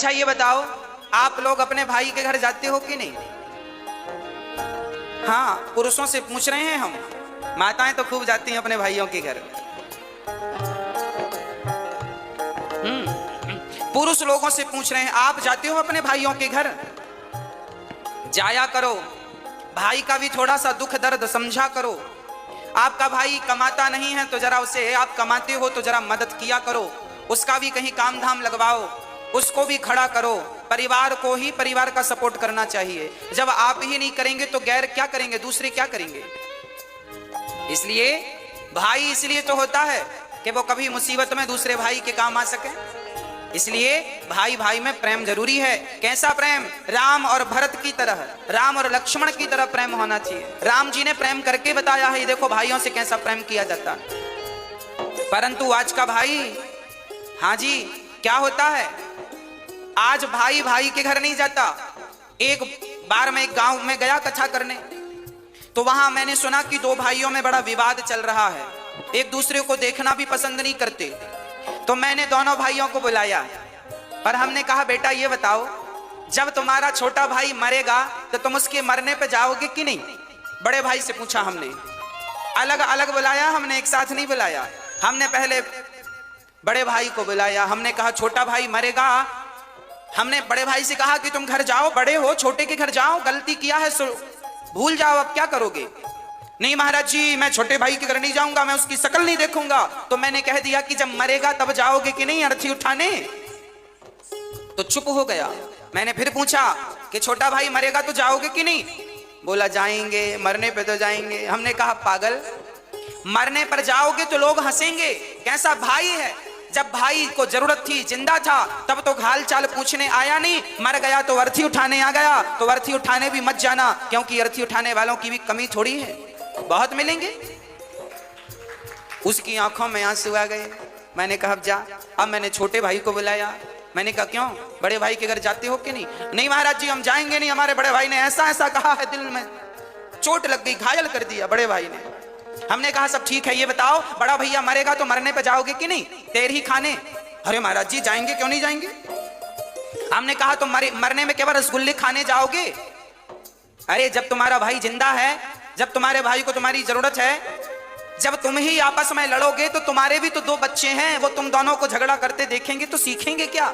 अच्छा ये बताओ, आप लोग अपने भाई के घर जाते हो कि नहीं? हाँ, पुरुषों से पूछ रहे हैं हम। माताएं तो खूब जाती हैं अपने भाइयों के घर। पुरुष लोगों से पूछ रहे हैं, आप जाते हो अपने भाइयों के घर? जाया करो, भाई का भी थोड़ा सा दुख दर्द समझा करो। आपका भाई कमाता नहीं है तो जरा उसे, आप कमाते हो तो जरा मदद किया करो, उसका भी कहीं काम धाम लगवाओ, उसको भी खड़ा करो। परिवार को ही परिवार का सपोर्ट करना चाहिए। जब आप ही नहीं करेंगे तो गैर क्या करेंगे, दूसरे क्या करेंगे? इसलिए भाई इसलिए तो होता है कि वो कभी मुसीबत में दूसरे भाई के काम आ सके। इसलिए भाई भाई में प्रेम जरूरी है। कैसा प्रेम? राम और भरत की तरह, राम और लक्ष्मण की तरह प्रेम होना चाहिए। राम जी ने प्रेम करके बताया है, देखो भाइयों से कैसा प्रेम किया जाता। परंतु आज का भाई, हाँ जी, क्या होता है, आज भाई भाई के घर नहीं जाता। एक बार मैं एक गांव में गया कथा करने, तो वहां मैंने सुना कि दो भाइयों में बड़ा विवाद चल रहा है, एक दूसरे को देखना भी पसंद नहीं करते। तो मैंने दोनों भाइयों को बुलाया, पर हमने कहा बेटा ये बताओ, जब तुम्हारा छोटा भाई मरेगा तो तुम उसके मरने पे जाओगे कि नहीं? बड़े भाई से पूछा हमने, अलग अलग बुलाया हमने, एक साथ नहीं बुलाया। हमने पहले बड़े भाई को बुलाया, हमने कहा छोटा भाई मरेगा। हमने बड़े भाई से कहा कि तुम घर जाओ, बड़े हो, छोटे के घर जाओ, गलती किया है सो भूल जाओ, अब क्या करोगे? नहीं महाराज जी, मैं छोटे भाई के घर नहीं जाऊंगा, मैं उसकी शक्ल नहीं देखूंगा। तो मैंने कह दिया कि जब मरेगा तब जाओगे कि नहीं अर्थी उठाने? तो चुप हो गया। मैंने फिर पूछा कि छोटा भाई मरेगा तो जाओगे कि नहीं? बोला जाएंगे, मरने पे तो जाएंगे। हमने कहा पागल, मरने पर जाओगे तो लोग हंसेंगे, कैसा भाई है। जब भाई को जरूरत थी, जिंदा था, तब तो हाल चाल पूछने आया नहीं, मर गया तो अर्थी उठाने आ गया। तो अर्थी उठाने भी मत जाना, क्योंकि अर्थी उठाने वालों की भी कमी थोड़ी है, बहुत मिलेंगे। उसकी आंखों में आंसू आ गए। मैंने कहा अब जा। अब मैंने छोटे भाई को बुलाया, मैंने कहा क्यों, बड़े भाई के घर जाते हो कि नहीं? नहीं महाराज जी हम जाएंगे नहीं, हमारे बड़े भाई ने ऐसा ऐसा कहा है, दिल में चोट लग गई, घायल कर दिया बड़े भाई ने। हमने कहा सब ठीक है, ये बताओ बड़ा भैया मरेगा तो मरने पे जाओगे कि नहीं, तेर ही खाने? अरे महाराज जी जाएंगे, क्यों नहीं जाएंगे? हमने कहा तो मरने में केवल रसगुल्ले खाने जाओगे? अरे जब तुम्हारा भाई जिंदा है, जब तुम्हारे भाई को तुम्हारी जरूरत है, जब तुम ही आपस में लड़ोगे तो तुम्हारे भी तो दो बच्चे हैं, वो तुम दोनों को झगड़ा करते देखेंगे तो सीखेंगे क्या,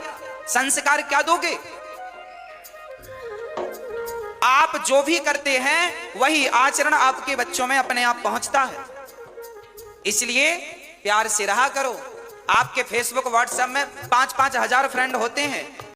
संस्कार क्या दोगे? आप जो भी करते हैं वही आचरण आपके बच्चों में अपने आप पहुंचता है। इसलिए प्यार से रहा करो। आपके फेसबुक व्हाट्सएप में 5-5 हजार फ्रेंड होते हैं,